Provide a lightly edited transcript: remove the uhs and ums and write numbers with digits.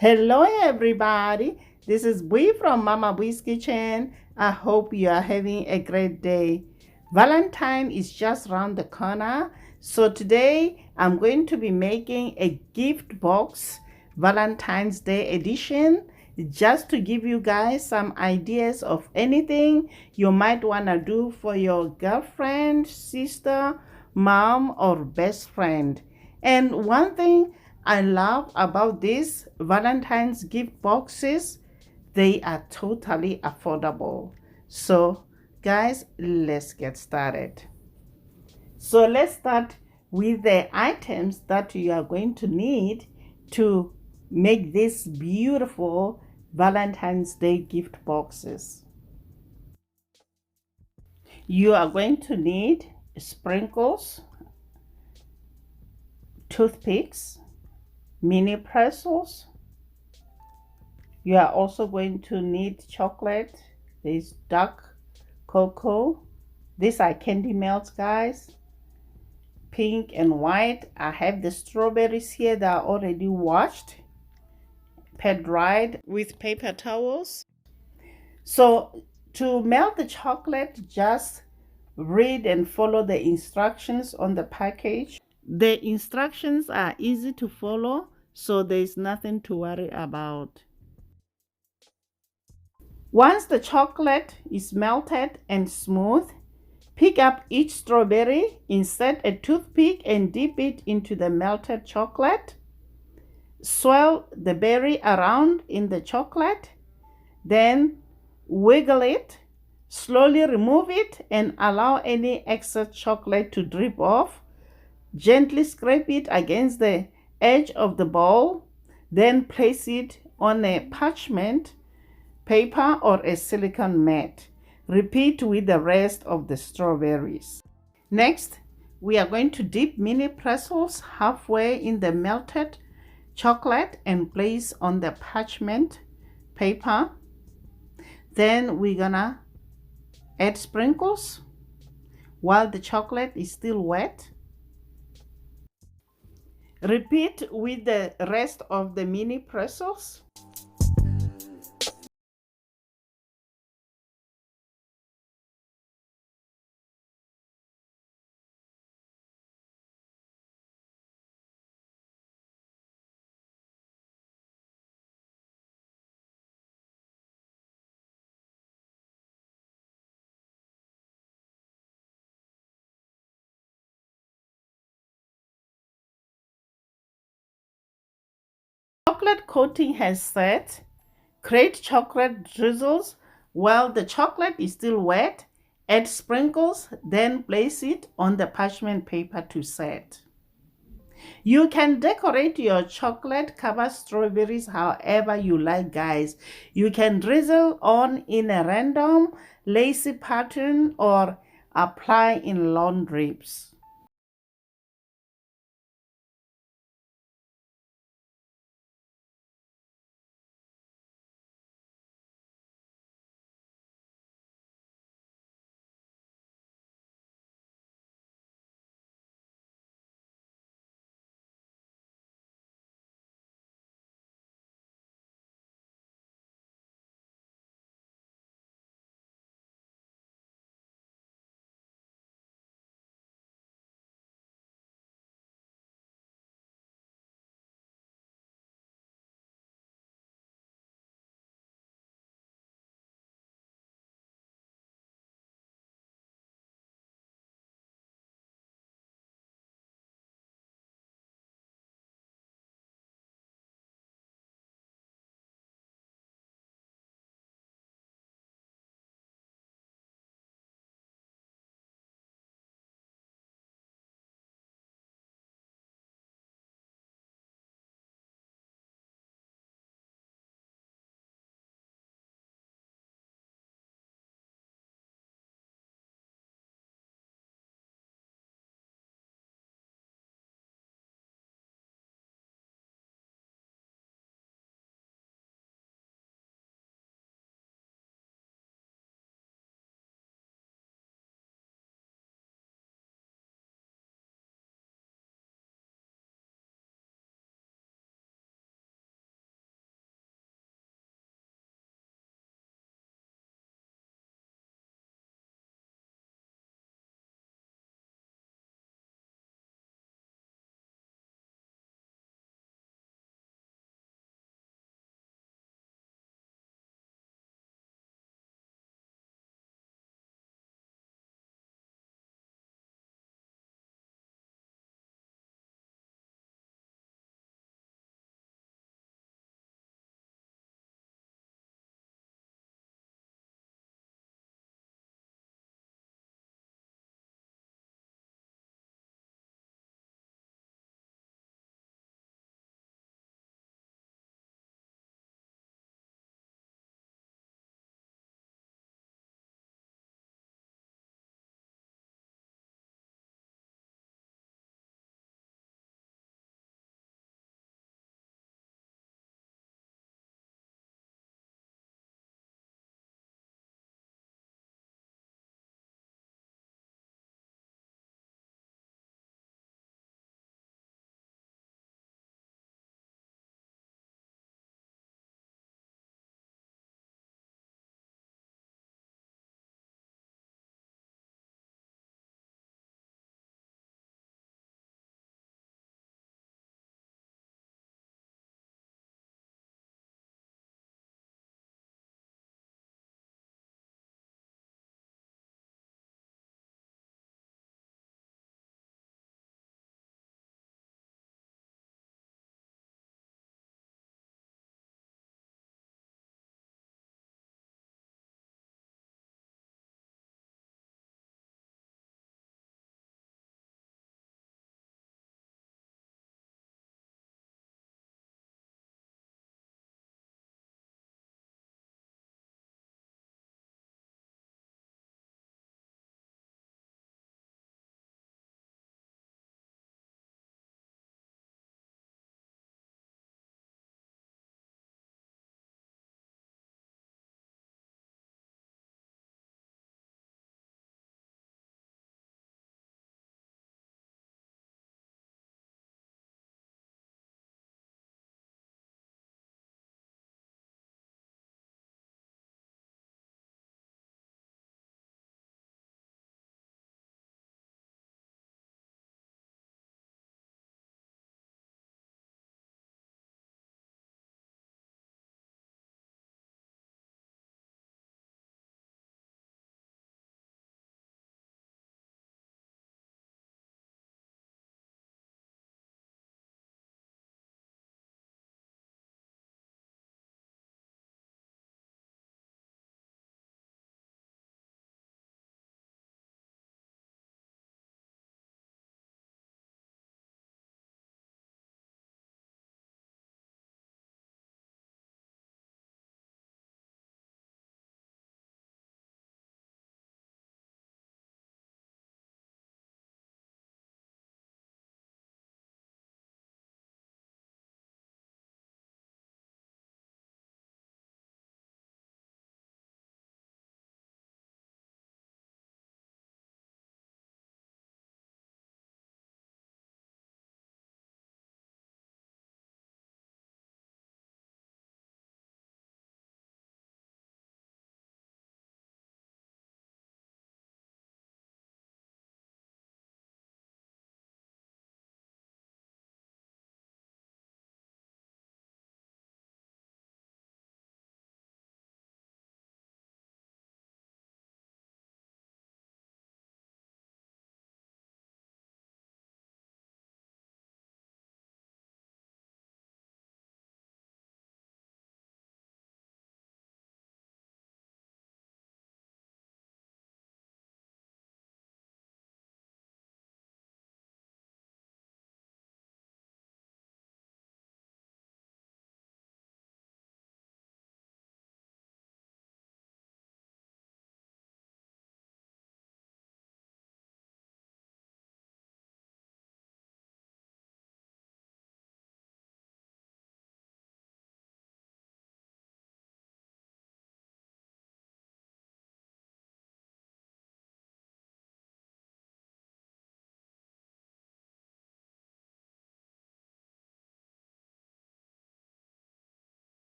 Hello everybody, this is Bui from Mama Bui's Kitchen. I hope you are having a great day. Valentine is just around the corner, so today I'm going to be making a gift box Valentine's Day edition, just to give you guys some ideas of anything you might want to do for your girlfriend, sister, mom, or best friend. And one thing I love about these Valentine's gift boxes, they are totally affordable. So guys, let's get started. So let's start with the items that you are going to need to make these beautiful Valentine's Day gift boxes. You are going to need sprinkles, toothpicks, mini pretzels. You are also going to need chocolate. There's dark cocoa. These are candy melts, guys. Pink and white. I have the strawberries here that are already washed, pat dried with paper towels. So to melt the chocolate, just read and follow the instructions on the package. The instructions are easy to follow, so there's nothing to worry about. Once the chocolate is melted and smooth, pick up each strawberry, insert a toothpick and dip it into the melted chocolate. Swirl the berry around in the chocolate, then wiggle it, slowly remove it and allow any excess chocolate to drip off. Gently scrape it against the edge of the bowl, then place it on a parchment paper or a silicone mat. Repeat with the rest of the strawberries. Next, we are going to dip mini pretzels halfway in the melted chocolate and place on the parchment paper. Then we're gonna add sprinkles while the chocolate is still wet. Repeat with the rest of the mini pretzels. Chocolate coating has set. Create chocolate drizzles while the chocolate is still wet. Add sprinkles, then place it on the parchment paper to set. You can decorate your chocolate covered strawberries however you like, guys. You can drizzle on in a random lacy pattern or apply in long drips.